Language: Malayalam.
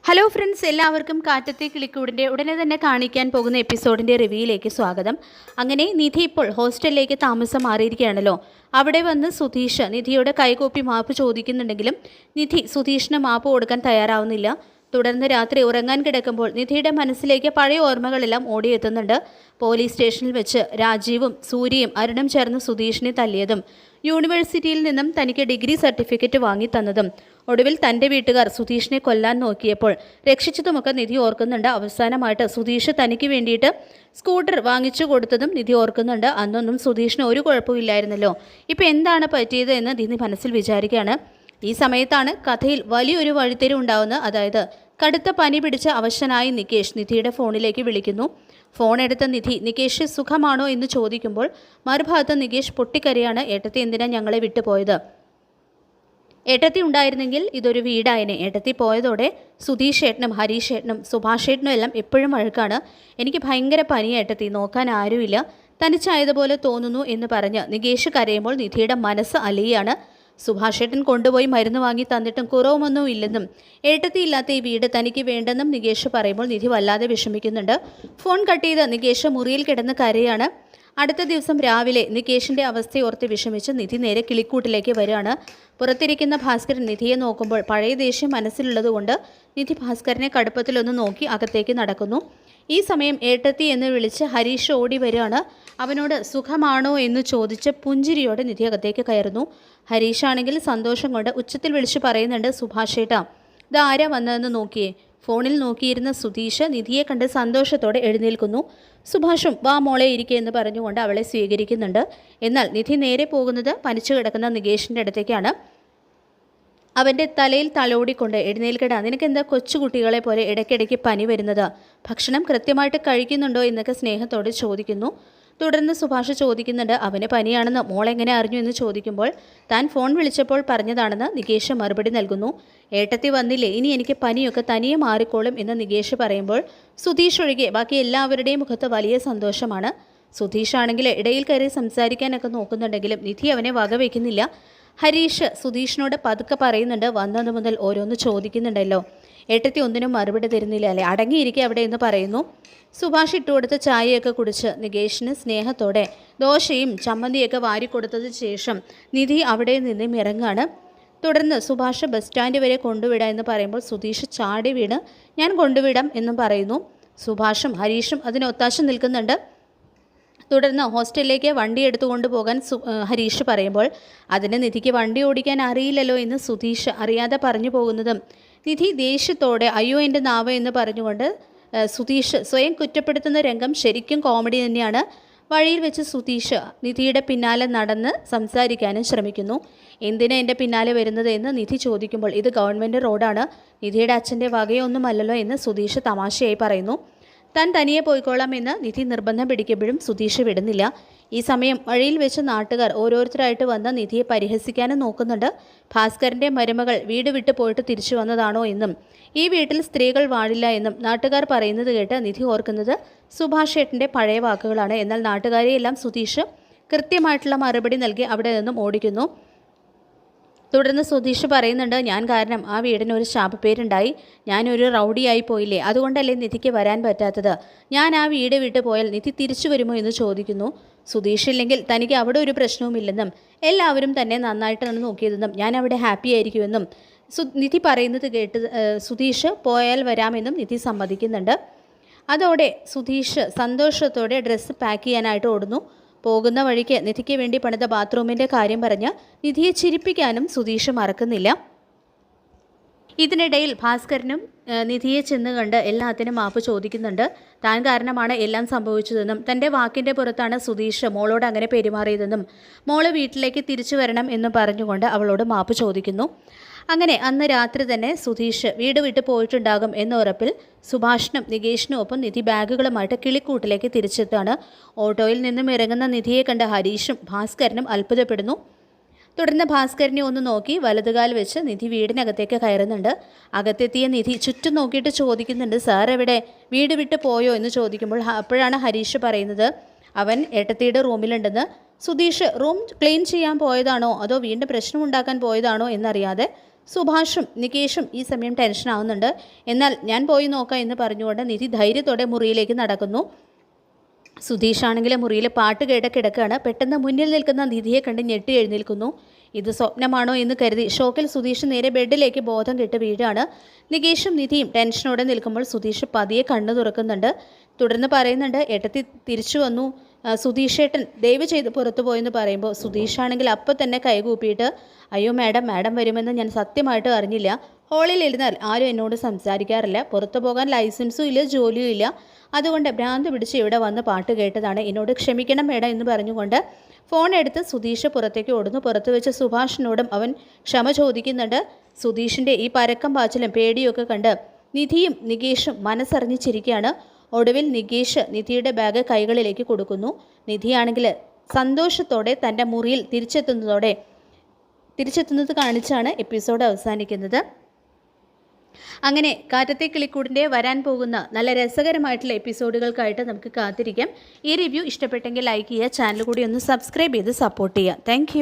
ഹലോ ഫ്രണ്ട്സ്, എല്ലാവർക്കും കാറ്റത്തെ കിളിക്കൂടിൻ്റെ ഉടനെ തന്നെ കാണിക്കാൻ പോകുന്ന എപ്പിസോഡിൻ്റെ റിവ്യൂയിലേക്ക് സ്വാഗതം. അങ്ങനെ നിധി ഇപ്പോൾ ഹോസ്റ്റലിലേക്ക് താമസം മാറിയിരിക്കുകയാണല്ലോ. അവിടെ വന്ന് സുധീഷ് നിധിയോട് കൈകൂപ്പി മാപ്പ് ചോദിക്കുന്നുണ്ടെങ്കിലും നിധി സുധീഷിന് മാപ്പ് കൊടുക്കാൻ തയ്യാറാവുന്നില്ല. തുടർന്ന് രാത്രി ഉറങ്ങാൻ കിടക്കുമ്പോൾ നിധിയുടെ മനസ്സിലേക്ക് പഴയ ഓർമ്മകളെല്ലാം ഓടിയെത്തുന്നുണ്ട്. പോലീസ് സ്റ്റേഷനിൽ വെച്ച് രാജീവും സൂര്യയും അരുണും ചേർന്ന് സുധീഷിനെ തല്ലിയതും, യൂണിവേഴ്സിറ്റിയിൽ നിന്നും തനിക്ക് ഡിഗ്രി സർട്ടിഫിക്കറ്റ് വാങ്ങി തന്നതും, ഒടുവിൽ തൻ്റെ വീട്ടുകാർ സുധീഷിനെ കൊല്ലാൻ നോക്കിയപ്പോൾ രക്ഷിച്ചതുമൊക്കെ നിധി ഓർക്കുന്നുണ്ട്. അവസാനമായിട്ട് സുധീഷ് തനിക്ക് വേണ്ടിയിട്ട് സ്കൂട്ടർ വാങ്ങിച്ചു കൊടുത്തതും നിധി ഓർക്കുന്നുണ്ട്. അന്നൊന്നും സുധീഷിന് ഒരു കുഴപ്പമില്ലായിരുന്നല്ലോ. ഇപ്പോൾ എന്താണ് പറ്റിയത് എന്ന് നിധി മനസ്സിൽ വിചാരിക്കുകയാണ്. ഈ സമയത്താണ് കഥയിൽ വലിയൊരു വഴിത്തിരിവ് ഉണ്ടാവുന്നത്. അതായത് കടുത്ത പനി പിടിച്ച അവശനായി നികേഷ് നിധിയുടെ ഫോണിലേക്ക് വിളിക്കുന്നു. ഫോൺ എടുത്ത നിധി നികേഷ് സുഖമാണോ എന്ന് ചോദിക്കുമ്പോൾ മറുഭാഗത്ത് നികേഷ് പൊട്ടിക്കരയാണ്. ഏട്ടത്തി എന്തിനാ ഞങ്ങളെ വിട്ടുപോയത്? ഏട്ടത്തി ഉണ്ടായിരുന്നെങ്കിൽ ഇതൊരു വീടായനെ. ഏട്ടത്തി പോയതോടെ സുധീഷ് ഏട്ടനും ഹരീഷ് ഏട്ടനും സുഭാഷ് ഏട്ടനും എല്ലാം എപ്പോഴും വഴക്കാണ്. എനിക്ക് ഭയങ്കര പനി ഏട്ടത്തി, നോക്കാൻ ആരുമില്ല, തനിച്ചായതുപോലെ തോന്നുന്നു എന്ന് പറഞ്ഞ് നികേഷ് കരയുമ്പോൾ നിധിയുടെ മനസ്സ് അലിയാണ്. സുഭാഷ് ഏട്ടൻ കൊണ്ടുപോയി മരുന്ന് വാങ്ങി തന്നിട്ടും കുറവൊന്നും ഇല്ലെന്നും ഏട്ടത്തി ഇല്ലാത്ത ഈ വീട് തനിക്ക് വേണ്ടെന്നും നികേഷ് പറയുമ്പോൾ നിധി വല്ലാതെ വിഷമിക്കുന്നുണ്ട്. ഫോൺ കട്ട് ചെയ്ത് നികേഷ് മുറിയിൽ കിടന്ന് കരയാണ്. അടുത്ത ദിവസം രാവിലെ നികേഷിൻ്റെ അവസ്ഥയോർത്ത് വിഷമിച്ച് നിധി നേരെ കിളിക്കൂട്ടിലേക്ക് വരികയാണ്. പുറത്തിരിക്കുന്ന ഭാസ്കരൻ നിധിയെ നോക്കുമ്പോൾ പഴയ ദേഷ്യം മനസ്സിലുള്ളതുകൊണ്ട് നിധി ഭാസ്കരനെ കടുപ്പത്തിലൊന്ന് നോക്കി അകത്തേക്ക് നടക്കുന്നു. ഈ സമയം ഏട്ടത്തി എന്ന് വിളിച്ച് ഹരീഷ് ഓടി വരികയാണ്. അവനോട് സുഖമാണോ എന്ന് ചോദിച്ച് പുഞ്ചിരിയോടെ നിധി അകത്തേക്ക് കയറുന്നു. ഹരീഷാണെങ്കിൽ സന്തോഷം കൊണ്ട് ഉച്ചത്തിൽ വിളിച്ച് പറയുന്നുണ്ട്, സുഭാഷ് ഏട്ടാ, ഇതാരാ വന്നതെന്ന് നോക്കിയേ. ഫോണിൽ നോക്കിയിരുന്ന സുധീഷ് നിധിയെ കണ്ട് സന്തോഷത്തോടെ എഴുന്നേൽക്കുന്നു. സുഭാഷും വാ മോളെ ഇരിക്കുക എന്ന് പറഞ്ഞുകൊണ്ട് അവളെ സ്വീകരിക്കുന്നുണ്ട്. എന്നാൽ നിധി നേരെ പോകുന്നത് പനിച്ചു കിടക്കുന്ന നികേഷിൻ്റെ അടുത്തേക്കാണ്. അവൻ്റെ തലയിൽ തലോടിക്കൊണ്ട് എഴുന്നേൽക്കടാ, നിനക്കെന്താ കൊച്ചുകുട്ടികളെ പോലെ ഇടയ്ക്കിടയ്ക്ക് പനി വരുന്നത്? ഭക്ഷണം കൃത്യമായിട്ട് കഴിക്കുന്നുണ്ടോ എന്നൊക്കെ സ്നേഹത്തോടെ ചോദിക്കുന്നു. തുടർന്ന് സുഭാഷ് ചോദിക്കുന്നുണ്ട്, അവന് പനിയാണെന്ന് മോളെങ്ങനെ അറിഞ്ഞു എന്ന് ചോദിക്കുമ്പോൾ താൻ ഫോൺ വിളിച്ചപ്പോൾ പറഞ്ഞതാണെന്ന് നികേഷ് മറുപടി നൽകുന്നു. ഏട്ടത്തി വന്നില്ലേ, ഇനി എനിക്ക് പനിയൊക്കെ തനിയെ മാറിക്കോളും എന്ന് നികേഷ് പറയുമ്പോൾ സുധീഷ് ഒഴികെ ബാക്കി എല്ലാവരുടെയും മുഖത്ത് വലിയ സന്തോഷമാണ്. സുധീഷാണെങ്കിൽ ഇടയിൽ കയറി സംസാരിക്കാനൊക്കെ നോക്കുന്നുണ്ടെങ്കിലും നിധി അവനെ വകവയ്ക്കുന്നില്ല. ഹരീഷ് സുധീഷിനോട് പതുക്കെ പറയുന്നുണ്ട്, വന്നത് മുതൽ ഓരോന്ന് ചോദിക്കുന്നുണ്ടല്ലോ, ഏട്ടത്തി ഒന്നിനും മറുപടി തരുന്നില്ല അല്ലേ, അടങ്ങിയിരിക്കുക അവിടെ എന്ന് പറയുന്നു. സുഭാഷ് ഇട്ടുകൊടുത്ത ചായയൊക്കെ കുടിച്ച് നികേഷിന് സ്നേഹത്തോടെ ദോശയും ചമ്മന്തിയൊക്കെ വാരിക്കൊടുത്തതിന് ശേഷം നിധി അവിടെ നിന്നും ഇറങ്ങാണ്. തുടർന്ന് സുഭാഷ് ബസ് സ്റ്റാൻഡ് വരെ കൊണ്ടുവിടാം എന്ന് പറയുമ്പോൾ സുധീഷ് ചാടി വീണ് ഞാൻ കൊണ്ടുവിടാം എന്നും പറയുന്നു. സുഭാഷും ഹരീഷും അതിനൊത്താശ നിൽക്കുന്നുണ്ട്. തുടർന്ന് ഹോസ്റ്റലിലേക്ക് വണ്ടി എടുത്തുകൊണ്ട് പോകാൻ ഹരീഷ് പറയുമ്പോൾ അതിന് നിധിക്ക് വണ്ടി ഓടിക്കാൻ അറിയില്ലല്ലോ എന്ന് സുധീഷ് അറിയാതെ പറഞ്ഞു പോകുന്നതും നിധി ദേഷ്യത്തോടെ അയ്യോ എൻ്റെ നാവ് എന്ന് പറഞ്ഞുകൊണ്ട് സുധീഷ് സ്വയം കുറ്റപ്പെടുത്തുന്ന രംഗം ശരിക്കും കോമഡി തന്നെയാണ്. വഴിയിൽ വെച്ച് സുധീഷ് നിധിയുടെ പിന്നാലെ നടന്ന് സംസാരിക്കാനും ശ്രമിക്കുന്നു. എന്തിനാ എൻ്റെ പിന്നാലെ വരുന്നത് എന്ന് നിധി ചോദിക്കുമ്പോൾ ഇത് ഗവൺമെൻറ് റോഡാണ്, നിധിയുടെ അച്ഛൻ്റെ വകയൊന്നുമല്ലല്ലോ എന്ന് സുധീഷ് തമാശയായി പറയുന്നു. താൻ തനിയെ പോയിക്കോളാം എന്ന് നിധി നിർബന്ധം പിടിക്കുമ്പോഴും സുധീഷ് വിടുന്നില്ല. ഈ സമയം വഴിയിൽ വെച്ച് നാട്ടുകാർ ഓരോരുത്തരായിട്ട് വന്ന് നിധിയെ പരിഹസിക്കാനും നോക്കുന്നുണ്ട്. ഭാസ്കരൻ്റെ മരുമകൾ വീട് വിട്ടു പോയിട്ട് തിരിച്ചു വന്നതാണോ എന്നും ഈ വീട്ടിൽ സ്ത്രീകൾ വാഴില്ല എന്നും നാട്ടുകാർ പറയുന്നത് കേട്ട് നിധി ഓർക്കുന്നത് സുഭാഷ് ഏട്ടൻ്റെ പഴയ വാക്കുകളാണ്. എന്നാൽ നാട്ടുകാരെയെല്ലാം സുധീഷ് കൃത്യമായിട്ടുള്ള മറുപടി നൽകി അവിടെ നിന്നും ഓടിക്കുന്നു. തുടർന്ന് സുധീഷ് പറയുന്നുണ്ട്, ഞാൻ കാരണം ആ വീടിന് ഒരു ശാപപ്പേരുണ്ടായി, ഞാനൊരു റൗഡിയായി പോയില്ലേ, അതുകൊണ്ടല്ലേ നിധിക്ക് വരാൻ പറ്റാത്തത്. ഞാൻ ആ വീട് വിട്ടു പോയാൽ നിധി തിരിച്ചു വരുമോ എന്ന് ചോദിക്കുന്നു. സുധീഷ് ഇല്ലെങ്കിൽ തനിക്ക് അവിടെ ഒരു പ്രശ്നവുമില്ലെന്നും എല്ലാവരും തന്നെ നന്നായിട്ടാണ് നോക്കിയതെന്നും ഞാൻ അവിടെ ഹാപ്പി ആയിരിക്കുമെന്നും നിധി പറയുന്നത് കേട്ട് സുധീഷ് പോയാൽ വരാമെന്നും നിധി സമ്മതിക്കുന്നുണ്ട്. അതോടെ സുധീഷ് സന്തോഷത്തോടെ ഡ്രസ്സ് പാക്ക് ചെയ്യാനായിട്ട് ഓടുന്നു. പോകുന്ന വഴിക്ക് നിധിക്ക് വേണ്ടി പണിത ബാത്റൂമിൻ്റെ കാര്യം പറഞ്ഞ് നിധിയെ ചിരിപ്പിക്കാനും സുധീഷ് മറക്കുന്നില്ല. ഇതിനിടയിൽ ഭാസ്കരനും നിധിയെ ചെന്ന് കണ്ട് എല്ലാത്തിനും മാപ്പ് ചോദിക്കുന്നുണ്ട്. താൻ കാരണമാണ് എല്ലാം സംഭവിച്ചതെന്നും തൻ്റെ വാക്കിൻ്റെ പുറത്താണ് സുധീഷ് മോളോട് അങ്ങനെ പെരുമാറിയതെന്നും മോള് വീട്ടിലേക്ക് തിരിച്ചു വരണം എന്നും പറഞ്ഞുകൊണ്ട് അവളോട് മാപ്പ് ചോദിക്കുന്നു. അങ്ങനെ അന്ന് രാത്രി തന്നെ സുധീഷ് വീട് വിട്ട് പോയിട്ടുണ്ടാകും എന്ന ഉറപ്പിൽ സുഭാഷിനും നികേഷിനും ഒപ്പം നിധി ബാഗുകളുമായിട്ട് കിളിക്കൂട്ടിലേക്ക് തിരിച്ചെത്താണ്. ഓട്ടോയിൽ നിന്നും ഇറങ്ങുന്ന നിധിയെ കണ്ട ഹരീഷും ഭാസ്കരനും അത്ഭുതപ്പെടുന്നു. തുടർന്ന് ഭാസ്കരനെ ഒന്ന് നോക്കി വലതുകാൽ വെച്ച് നിധി വീടിനകത്തേക്ക് കയറുന്നുണ്ട്. അകത്തെത്തിയ നിധി ചുറ്റും നോക്കിയിട്ട് ചോദിക്കുന്നുണ്ട്, സാർ എവിടെ, വീട് വിട്ട് പോയോ എന്ന് ചോദിക്കുമ്പോൾ അപ്പോഴാണ് ഹരീഷ് പറയുന്നത് അവൻ ഏട്ടത്തിയുടെ റൂമിലുണ്ടെന്ന്. സുധീഷ് റൂം ക്ലീൻ ചെയ്യാൻ പോയതാണോ അതോ വീണ്ടും പ്രശ്നമുണ്ടാക്കാൻ പോയതാണോ എന്നറിയാതെ സുഭാഷും നികേഷും ഈ സമയം ടെൻഷനാവുന്നുണ്ട്. എന്നാൽ ഞാൻ പോയി നോക്കാം എന്ന് പറഞ്ഞുകൊണ്ട് നിധി ധൈര്യത്തോടെ മുറിയിലേക്ക് നടക്കുന്നു. സുധീഷാണെങ്കിൽ മുറിയിൽ പാട്ട് കേട്ട് കിടക്കുകയാണ്. പെട്ടെന്ന് മുന്നിൽ നിൽക്കുന്ന നിധിയെ കണ്ട് ഞെട്ടി എഴുന്നേൽക്കുന്നു. ഇത് സ്വപ്നമാണോ എന്ന് കരുതി ഷോക്കിൽ സുധീഷ് നേരെ ബെഡിലേക്ക് ബോധം കെട്ട് വീഴാണ്. നികേഷും നിധിയും ടെൻഷനോടെ നിൽക്കുമ്പോൾ സുധീഷ് പതിയെ കണ്ണു തുറക്കുന്നുണ്ട്. തുടർന്ന് പറയുന്നുണ്ട്, ഏട്ടത്തി തിരിച്ചു വന്നു, സുധീഷേട്ടൻ ദയവ് ചെയ്ത് പുറത്തു പോയെന്ന് പറയുമ്പോൾ സുധീഷാണെങ്കിൽ അപ്പം തന്നെ കൈകൂപ്പിയിട്ട്, അയ്യോ മാഡം വരുമെന്ന് ഞാൻ സത്യമായിട്ട് അറിഞ്ഞില്ല. ഹോളിൽ ഇരുന്നാൽ ആരും എന്നോട് സംസാരിക്കാറില്ല. പുറത്തു പോകാൻ ലൈസൻസും ഇല്ല, ജോലിയും ഇല്ല. അതുകൊണ്ട് ഭ്രാന്ത് പിടിച്ച് ഇവിടെ വന്ന് പാട്ട് കേട്ടതാണ്. എന്നോട് ക്ഷമിക്കണം മേഡം എന്ന് പറഞ്ഞുകൊണ്ട് ഫോൺ എടുത്ത് സുധീഷ് പുറത്തേക്ക് ഓടുന്നു. പുറത്ത് വെച്ച് സുഭാഷിനോടും അവൻ ക്ഷമ ചോദിക്കുന്നുണ്ട്. സുധീഷിൻ്റെ ഈ പരക്കം പാച്ചിലും പേടിയൊക്കെ കണ്ട് നിധിയും നികേഷും മനസ്സറിഞ്ഞ് ചിരിക്കുകയാണ്. ഒടുവിൽ നികേഷ് നിധിയുടെ ബാഗ് കൈകളിലേക്ക് കൊടുക്കുന്നു. നിധിയാണെങ്കിൽ സന്തോഷത്തോടെ തൻ്റെ മുറിയിൽ തിരിച്ചെത്തുന്നത് കാണിച്ചാണ് എപ്പിസോഡ് അവസാനിക്കുന്നത്. അങ്ങനെ കാറ്റത്തെ കിളിക്കൂടിൻ്റെ വരാൻ പോകുന്ന നല്ല രസകരമായിട്ടുള്ള എപ്പിസോഡുകൾക്കായിട്ട് നമുക്ക് കാത്തിരിക്കാം. ഈ റിവ്യൂ ഇഷ്ടപ്പെട്ടെങ്കിൽ ലൈക്ക് ചെയ്യുക, ചാനൽ കൂടി ഒന്ന് സബ്സ്ക്രൈബ് ചെയ്ത് സപ്പോർട്ട് ചെയ്യുക. താങ്ക്